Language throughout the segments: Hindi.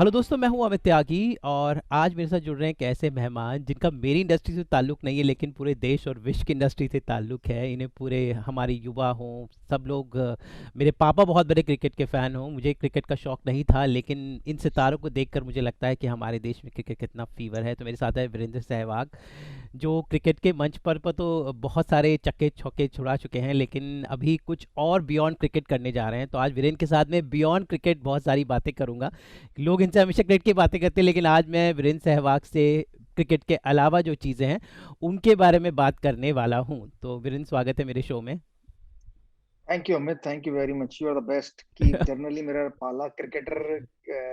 हेलो दोस्तों, मैं हूं अमित त्यागी और आज मेरे साथ जुड़ रहे हैं एक ऐसे मेहमान जिनका मेरी इंडस्ट्री से ताल्लुक़ नहीं है लेकिन पूरे देश और विश्व की इंडस्ट्री से ताल्लुक़ है। इन्हें पूरे हमारे युवा हों सब लोग मेरे पापा बहुत बड़े क्रिकेट के फ़ैन हों। मुझे क्रिकेट का शौक़ नहीं था लेकिन इन सितारों को देखकर मुझे लगता है कि हमारे देश में क्रिकेट कितना फ़ीवर है। तो मेरे साथ है वीरेंद्र सहवाग, जो क्रिकेट के मंच पर तो बहुत सारे चक्के छक्के छुड़ा चुके हैं लेकिन अभी कुछ और बियॉन्ड क्रिकेट करने जा रहे हैं। तो आज वीरेंद्र के साथ में बियॉन्ड क्रिकेट बहुत सारी बातें करूंगा। लोग इनसे हमेशा क्रिकेट की बातें करते हैं लेकिन आज मैं वीरेंद्र सहवाग से क्रिकेट के अलावा जो चीज़ें हैं उनके बारे में बात करने वाला हूं। तो वीरेंद्र, स्वागत है मेरे शो में। Thank you Amit, thank you very much. You are the best. कि जनरली मेरा पाला क्रिकेटर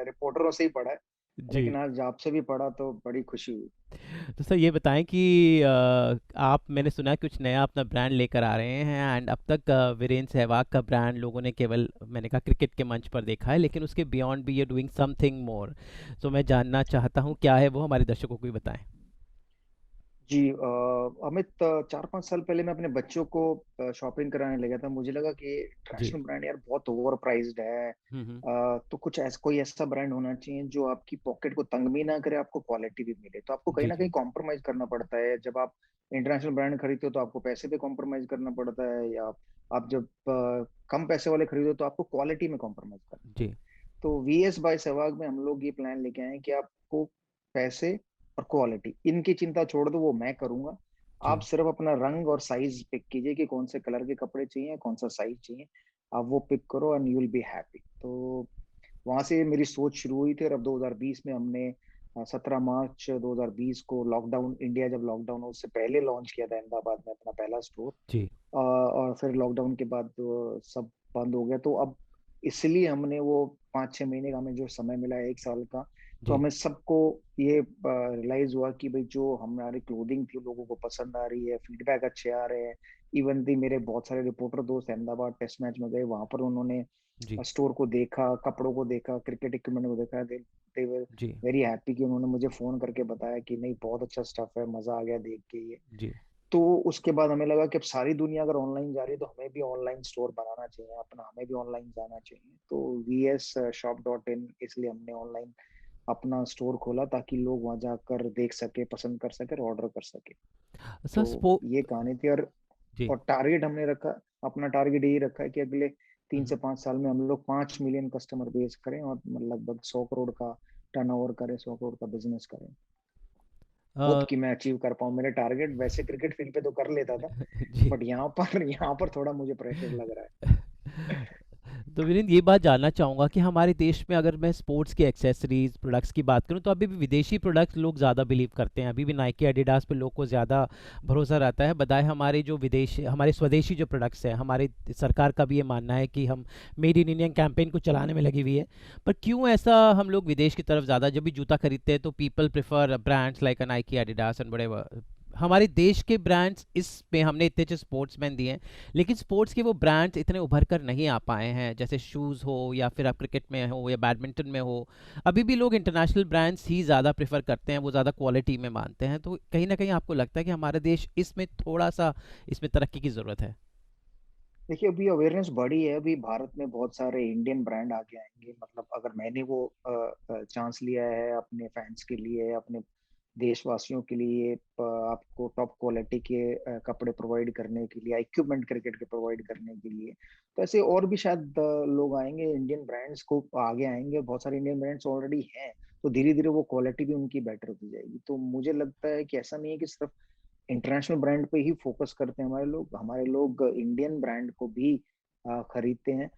रिपोर्टरों से ही पढ़ा है, जी। लेकिन आज आपसे भी पढ़ा तो बड़ी खुशी हुई। तो सर ये बताएं कि आप, मैंने सुना है कुछ नया अपना ब्रांड लेकर आ रहे हैं एंड अब तक वीरेंद्र सहवाग का ब्रांड लोगों ने केवल, मैंने कहा, क्रिकेट के मंच पर देखा है लेकिन उसके बियॉन्ड भी ये डूइंग समथिंग मोर। तो मैं जानना चाहता हूँ क्या है वो, हमारे दर्शकों को भी बताएं। जी अमित, 4-5 साल पहले मैं अपने बच्चों को शॉपिंग कराने ले गया था। मुझे लगा कि जी। इंटरनेशनल ब्रांड यार बहुत ओवर प्राइस्ड है। हम्म। तो कुछ ऐसा, कोई ऐसा ब्रांड होना चाहिए जो आपकी पॉकेट को तंग भी ना करे, आपको क्वालिटी भी मिले। तो आपको कहीं जी ना जी। कहीं कॉम्प्रोमाइज करना पड़ता है। जब आप इंटरनेशनल ब्रांड खरीदते हो तो आपको पैसे पे कॉम्प्रोमाइज करना पड़ता है, या आप जब कम पैसे वाले खरीदो तो आपको क्वालिटी में कॉम्प्रोमाइज करना जी पड़ता है। तो वीएस बाय सहवाग में हम लोग ये प्लान लेके आए हैं कि आपको पैसे और क्वालिटी, इनकी चिंता छोड़ दो, वो मैं करूंगा। आप जी। सिर्फ अपना रंग और साइज पिक कीजिए कि कौन से कलर के कपड़े चाहिए, कौन सा साइज चाहिए। आप वो पिक करो and you will be happy. तो वहां से मेरी सोच शुरू हुई थी, और अब 2020 में हमने 17 मार्च 2020 को लॉकडाउन, इंडिया जब लॉकडाउन हो उससे पहले लॉन्च किया था अहमदाबाद में अपना पहला स्टोर। जी और फिर लॉकडाउन के बाद सब बंद हो गया। तो अब इसलिए हमने वो 5-6 महीने का हमें जो समय मिला है, 1 साल का, तो जी। हमें सबको ये रियलाइज हुआ कि भाई जो हमारी क्लोथिंग थी लोगों को पसंद आ रही है, फीडबैक अच्छे आ रहे हैं। इवन भी मेरे बहुत सारे रिपोर्टर दोस्त अहमदाबाद टेस्ट मैच में गए, वहां पर उन्होंने जी स्टोर को देखा, कपड़ों को देखा, क्रिकेट इक्विपमेंट को देखा। दे वर जी। वेरी हैप्पी कि उन्होंने मुझे फोन करके बताया कि नहीं, बहुत अच्छा स्टफ है, मजा आ गया देख के ये। जी। तो उसके बाद हमें लगा कि अब सारी दुनिया अगर ऑनलाइन जा रही है तो हमें भी ऑनलाइन स्टोर बनाना चाहिए अपना, हमें भी ऑनलाइन जाना चाहिए। तो VS shop.in, इसलिए हमने ऑनलाइन अपना स्टोर खोला ताकि लोग वहां जाकर देख सके, पसंद कर सके और ऑर्डर कर सके। सर तो स्पो ये कहानी थी। जी। और टारगेट हमने रखा, अपना टारगेट यही रखा है कि अगले तीन हम्म। से पांच साल में हम लोग 5 मिलियन कस्टमर बेस करें और लगभग 100 करोड़ का टर्नओवर करें, 100 करोड़ का बिजनेस करें। होप अ, कि मैं अचीव कर पाऊं मेरे टारगेट। वैसे क्रिकेट फील्ड पे तो कर लेता था, जी। बट यहाँ पर थोड़ा मुझे प्रेशर लग रहा तो वीरेंद्र, ये बात जानना चाहूँगा कि हमारे देश में अगर मैं स्पोर्ट्स की एक्सेसरीज प्रोडक्ट्स की बात करूँ तो अभी भी विदेशी प्रोडक्ट्स लोग ज़्यादा बिलीव करते हैं। अभी भी नाइकी एडिडास पे लोग को ज़्यादा भरोसा रहता है बजाय हमारे जो विदेश, हमारे स्वदेशी जो प्रोडक्ट्स हैं। हमारे सरकार का भी ये मानना है कि हम मेड इन इंडियन कैंपेन को चलाने में लगी हुई है। पर क्यों ऐसा हम लोग विदेश की तरफ ज़्यादा, जब भी जूता खरीदते हैं तो people prefer brands like Nike Adidas and बड़े हमारे देश के ब्रांड्स, इस पे हमने इतने अच्छे स्पोर्ट्समैन दिए हैं लेकिन स्पोर्ट्स के वो ब्रांड्स इतने उभर कर नहीं आ पाए हैं, जैसे शूज़ हो या फिर आप क्रिकेट में हो या बैडमिंटन में हो। अभी भी लोग इंटरनेशनल ब्रांड्स ही ज़्यादा प्रेफर करते हैं, वो ज़्यादा क्वालिटी में मानते हैं। तो कहीं ना कहीं आपको लगता है कि हमारा देश इसमें थोड़ा सा, इसमें तरक्की की ज़रूरत है? देखिए, अभी अवेयरनेस बढ़ी है। अभी भारत में बहुत सारे इंडियन ब्रांड आगे आएंगे। मतलब अगर मैंने वो चांस लिया है अपने फैंस के लिए, अपने देशवासियों के लिए, आपको टॉप क्वालिटी के कपड़े प्रोवाइड करने के लिए, इक्विपमेंट क्रिकेट के प्रोवाइड करने के लिए, तो ऐसे और भी शायद लोग आएंगे, इंडियन ब्रांड्स को आगे आएंगे। बहुत सारे इंडियन ब्रांड्स ऑलरेडी हैं, तो धीरे धीरे वो क्वालिटी भी उनकी बेटर होती जाएगी। तो मुझे लगता है कि ऐसा नहीं है कि सिर्फ इंटरनेशनल ब्रांड पे ही फोकस करते हैं हमारे लोग इंडियन ब्रांड को भी खरीदते हैं।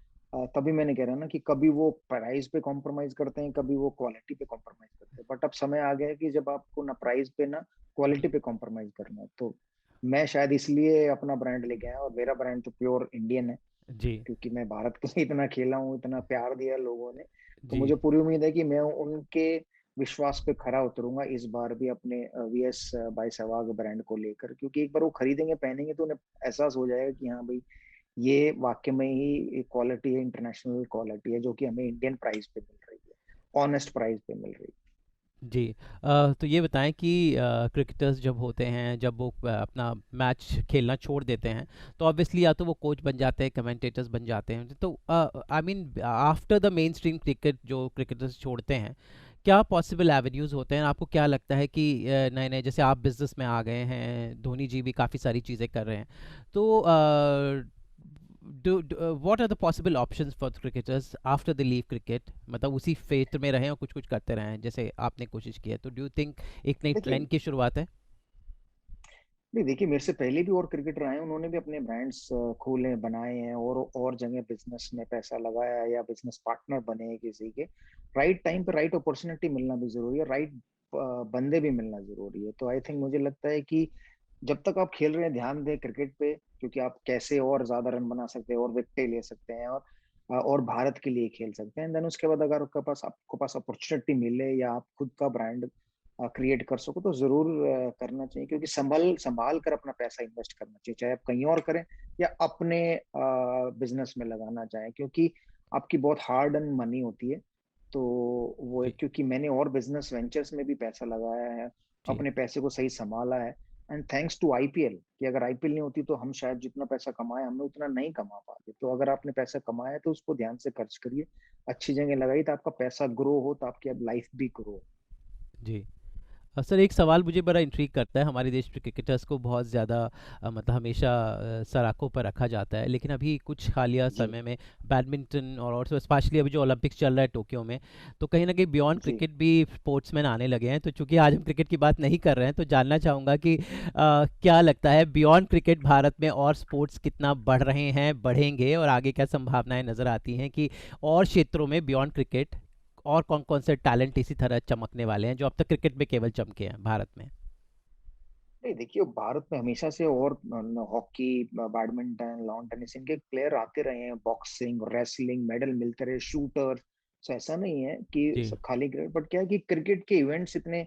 तभी मैंने कह रहा ना कि कभी वो प्राइस पे कॉम्प्रोमाइज करते हैं, कभी वो क्वालिटी पे कॉम्प्रोमाइज करते हैं। बट अब समय आ गया है कि जब आपको ना प्राइस पे ना क्वालिटी जी पे कॉम्प्रोमाइज करना है। तो मैं शायद इसलिए अपना ब्रांड लेके आया, और मेरा ब्रांड तो प्योर इंडियन है, जी। क्योंकि मैं भारत के लिए इतना खेला हूँ, इतना प्यार दिया है लोगों ने। तो जी। मुझे पूरी उम्मीद है कि मैं उनके विश्वास पे खरा उतरूंगा इस बार भी अपने VS बाय सहवाग ब्रांड को लेकर। क्योंकि एक बार वो खरीदेंगे, पहनेंगे, तो उन्हें एहसास हो जाएगा कि हाँ भाई, ये वाकई में ही क्वालिटी है, इंटरनेशनल क्वालिटी है, जो कि हमें इंडियन प्राइस पे मिल रही है, ऑनेस्ट प्राइस पे मिल रही है। जी। तो ये बताएं कि क्रिकेटर्स जब होते हैं, जब वो अपना मैच खेलना छोड़ देते हैं, तो ऑब्वियसली या तो वो कोच बन जाते हैं, कमेंटेटर्स बन जाते हैं, तो I mean after the main stream cricket जो क्रिकेटर्स छोड़ते हैं, क्या पॉसिबल एवेन्यूज़ होते हैं? आपको क्या लगता है कि नए नए, जैसे आप बिजनेस में आ गए हैं, धोनी जी भी काफ़ी सारी चीज़ें कर रहे हैं, तो what are the possible options for the cricketers after they leave cricket? मतलब उसी फेट में रहें और कुछ कुछ करते रहें जैसे आपने कोशिश की है, तो डू यू थिंक एक नई देखिए ट्रेंड की शुरुआत है? नहीं, देखिए मेरे से पहले भी और क्रिकेटर आए हैं, उन्होंने भी अपने ब्रांड्स खोले बनाए हैं और जगह बिजनेस में पैसा लगाया है या बिजनेस पार्टनर बने हैं किसी के। राइट टाइम पे राइट अपॉर्चुनिटी मिलना भी जरूरी है, राइट बंदे भी मिलना जरूरी है। तो आई थिंक मुझे लगता है कि जब तक आप खेल रहे हैं ध्यान दें क्रिकेट पे, क्योंकि आप कैसे और ज्यादा रन बना सकते हैं और विकेटें ले सकते हैं और भारत के लिए खेल सकते हैं। देन उसके बाद अगर आपके पास अपॉर्चुनिटी मिले या आप खुद का ब्रांड क्रिएट कर सको तो जरूर करना चाहिए, क्योंकि संभल संभाल कर अपना पैसा इन्वेस्ट करना चाहिए, चाहे आप कहीं और करें या अपने बिजनेस में लगाना चाहें, क्योंकि आपकी बहुत हार्ड अर्न मनी होती है। तो वो जी। एक, क्योंकि मैंने और बिजनेस वेंचर्स में भी पैसा लगाया है, जी। अपने पैसे को सही संभाला है। एंड थैंक्स टू आईपीएल, कि अगर आईपीएल नहीं होती तो हम शायद जितना पैसा कमाए हमने उतना नहीं कमा पाते। तो अगर आपने पैसा कमाया है तो उसको ध्यान से खर्च करिए, अच्छी जगह लगाइए, तो आपका पैसा ग्रो हो तो आपकी अब लाइफ भी ग्रो हो। जी। सर, एक सवाल मुझे बड़ा इंट्रिग करता है, हमारे देश में क्रिकेटर्स को बहुत ज़्यादा मतलब हमेशा सराखों पर रखा जाता है, लेकिन अभी कुछ हालिया जी समय में बैडमिंटन और स्पेशली अभी जो ओलंपिक्स चल रहा है टोक्यो में, तो कहीं ना कहीं बियॉन्ड जी क्रिकेट भी स्पोर्ट्समैन आने लगे हैं। तो चूंकि आज हम क्रिकेट की बात नहीं कर रहे हैं, तो जानना चाहूँगा कि क्या लगता है बियॉन्ड क्रिकेट भारत में और स्पोर्ट्स कितना बढ़ रहे हैं, बढ़ेंगे, और आगे क्या संभावनाएं नज़र आती हैं कि और क्षेत्रों में बियॉन्ड क्रिकेट और कौन कौन से टैलेंट इसी तरह चमकने वाले हैं जो अब तक क्रिकेट में केवल चमके हैं भारत में? नहीं, देखिए भारत में हमेशा से और हॉकी, बैडमिंटन, लॉन टेनिस, इनके प्लेयर आते रहे हैं, बॉक्सिंग, रेसलिंग, मेडल मिलते रहे, शूटर। तो ऐसा नहीं है कि जी। खाली क्रिकेट, बट क्या है कि क्रिकेट के इवेंट्स इतने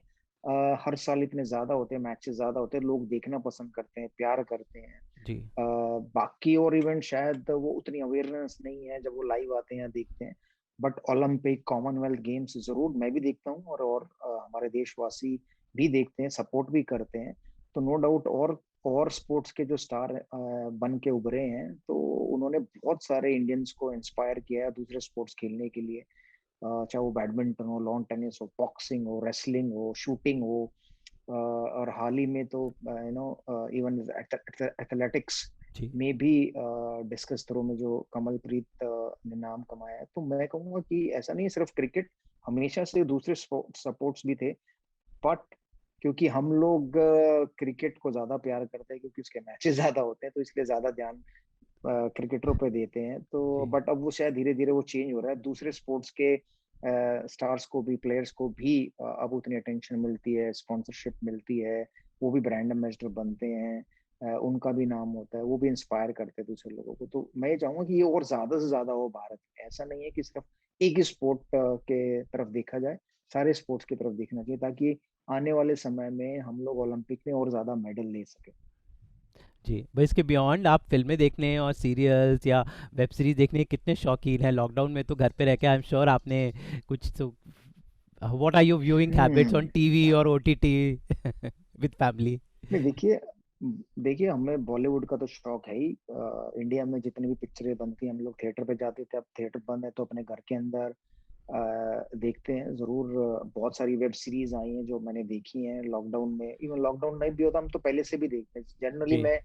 हर साल इतने ज्यादा होते हैं, मैचेस ज्यादा होते हैं, लोग देखना पसंद करते हैं, प्यार करते हैं। जी। बाकी और इवेंट शायद वो उतनी अवेयरनेस नहीं है जब वो लाइव आते हैं या देखते हैं। बट ओलंपिक, कॉमनवेल्थ गेम्स जरूर मैं भी देखता हूँ, और हमारे देशवासी भी देखते हैं, सपोर्ट भी करते हैं। तो नो डाउट और स्पोर्ट्स के जो स्टार बन के उभरे हैं, तो उन्होंने बहुत सारे इंडियंस को इंस्पायर किया है दूसरे स्पोर्ट्स खेलने के लिए। चाहे वो बैडमिंटन हो, लॉन टेनिस हो, बॉक्सिंग हो, रेसलिंग हो, शूटिंग हो, और हाल ही में तो इवन एथलेटिक्स जी। में भी डिस्कस थ्रो में जो कमलप्रीत ने नाम कमाया है। तो मैं कहूंगा कि ऐसा नहीं है सिर्फ क्रिकेट, हमेशा से दूसरे सपोर्ट्स भी थे। बट क्योंकि हम लोग क्रिकेट को ज्यादा प्यार करते हैं, क्योंकि उसके मैचेस ज्यादा होते हैं, तो इसलिए ज्यादा ध्यान क्रिकेटरों पे देते हैं। तो जी। बट अब वो शायद धीरे धीरे वो चेंज हो रहा है, दूसरे स्पोर्ट्स के स्टार्स को भी, प्लेयर्स को भी अब उतनी अटेंशन मिलती है, स्पॉन्सरशिप मिलती है, वो भी ब्रांड एम्बेसडर बनते हैं, उनका भी नाम होता है, वो भी इंस्पायर करते हैं दूसरे लोगों को। तो मैं ये चाहूंगा कि ये और ज्यादा से ज्यादा हो भारत में। ऐसा नहीं है कि सिर्फ एक ही स्पोर्ट के तरफ देखा जाए, सारे स्पोर्ट्स की तरफ देखना चाहिए, ताकि आने वाले समय में हम लोग ओलंपिक में और ज्यादा मेडल ले सके। जी, भाई इसके बियॉन्ड आप फिल्में देखने और सीरियल्स या वेब सीरीज देखने के कितने शौकीन हैं? लॉकडाउन में तो घर पे रह के आई एम श्योर आपने कुछ तो, what are your viewing habits on hmm TV और ओटीटी विद फैमिली? नहीं, देखिए देखिए हमें बॉलीवुड का तो शौक है ही। इंडिया में जितनी भी पिक्चरें बनती हैं हम लोग थिएटर पे जाते थे, अब थिएटर बंद है तो अपने घर के अंदर देखते हैं जरूर। बहुत सारी वेब सीरीज आई हैं जो मैंने देखी हैं लॉकडाउन में। इवन लॉकडाउन नहीं भी होता हम तो पहले से भी देखते हैं जनरली। जी। मैं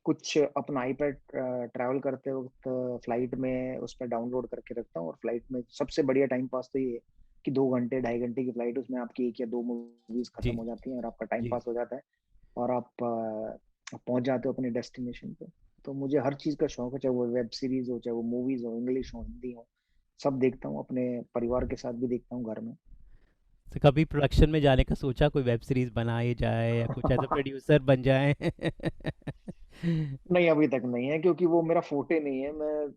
कुछ अपना आईपैड ट्रैवल करते वक्त फ्लाइट में उस पर डाउनलोड करके रखता हूँ, और फ्लाइट में सबसे बढ़िया टाइम पास तो ये है कि 2 घंटे 2.5 घंटे की फ्लाइट, उसमें आपकी एक या दो मूवीज खत्म जी। हो जाती हैं और आपका टाइम जी। पास हो जाता है, और आप पहुंच जाते हो अपने डेस्टिनेशन पे। तो मुझे हर चीज का शौक है, चाहे वो वेब सीरीज हो, चाहे वो मूवीज हो, इंग्लिश हो, हिंदी हो, सब देखता हूँ, अपने परिवार के साथ भी देखता हूँ घर में। तो कभी प्रोडक्शन में जाने का सोचा, कोई वेब सीरीज बनाई जाए या कुछ ऐसा प्रोड्यूसर बन जाए? नहीं, अभी तक नहीं है, क्योंकि वो मेरा फोटे नहीं है। मैं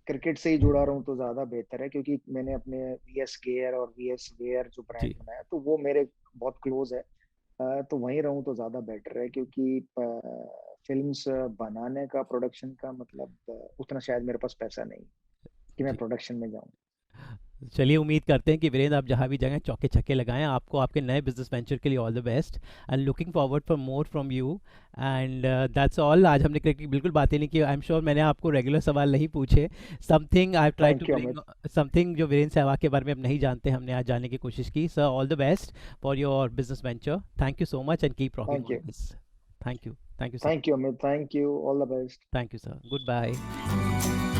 क्रिकेट से ही जुड़ा रहूं तो ज्यादा बेहतर है, क्योंकि मैंने अपने वीएस गेयर और वीएस वेयर जो ब्रांड जी। बनाया तो वो मेरे बहुत क्लोज है। तो वहीं रहूं तो ज्यादा बेटर है, क्योंकि फिल्म्स बनाने का, प्रोडक्शन का मतलब उतना शायद मेरे पास पैसा नहीं कि मैं जी। प्रोडक्शन में जाऊं। चलिए, उम्मीद करते हैं कि वीरेंद्र आप जहाँ भी जाएँ चौके छक्के लगाएँ। आपको आपके नए बिजनेस वेंचर के लिए all the best and looking forward for more from you. And that's all. आज हमने क्रिकेट की बिल्कुल बातें नहीं की। आई एम श्योर मैंने आपको रेगुलर सवाल नहीं पूछे। Something I try to thank you bring, Amit. Something जो वीरेंद्र सहवाग के बारे में हम नहीं जानते, हमने आज जानने की कोशिश की। Sir, all the best for your business venture. Thank you so much and keep rocking thank on you. This. Thank you sir. Thank you Amit. Thank you. All the best. Thank you sir. Good bye.